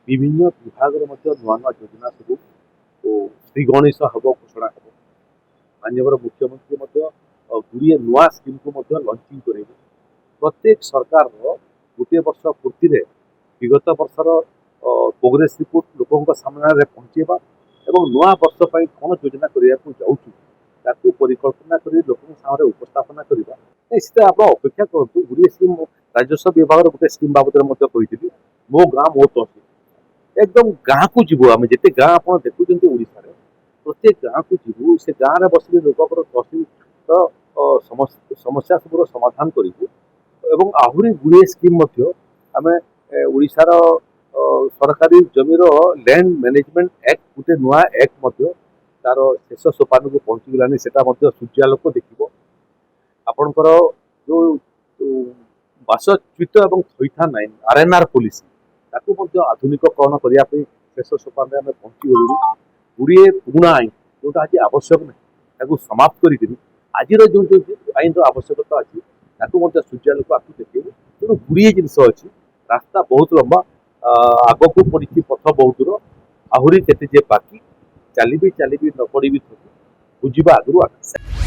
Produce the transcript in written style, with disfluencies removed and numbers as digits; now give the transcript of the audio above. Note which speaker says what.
Speaker 1: विभिन्न विभाग नुआ नुआ योजना सब श्रीगणेश हम घोषणा हम माननीय मुख्यमंत्री गुड़िए नुआ स्कीम को लंचिंग कर प्रत्येक सरकार गोटे वर्ष पूर्ति विगत वर्षर प्रोग्रेस रिपोर्ट लोकों सामने पहुँचेबा और नुआ वर्ष पर कौन योजना करने जाऊँ परिकल्पना कर लोकों सामने उपस्थापना करवा सीधा आप अपेक्षा करूँ गुड़िए स्कीम राजस्व विभाग गोटे स्कीम बाबद में मो गाँ मो तहसील एकदम गाँ को जीव आम जिते गाँ आप देखुं ओडिशा प्रत्येक गाँ को जीव से गाँव में बस लोक तहसील समस्या सब समाधान करूँ आहरी गुड़िए स्कीम आम ओडिशार सरकारी जमीर लैंड मैनेजमेंट एक्ट गोटे नुआ एक्ट तार शेष सोपान को पहुँचीगलानी से सूर्यालोक देखिए आपणकर जो बासच्युत और थईथान आईन आरएनआर पॉलिसी आधुनिकरण करने शेष सोपान आम पहुँचीगलु गुड़िए पुराणा आईन जोटा आज आवश्यक नहीं समाप्त कर आज जो आईन आवश्यकता अच्छी सूर्यालोक आपको देखिए तेणु गुड़िए जिनस अच्छी रास्ता बहुत लंबा आग को पड़ी पथ बहुत दूर आहरी केते बाकी चली न पड़ी बुझा आगु आगे।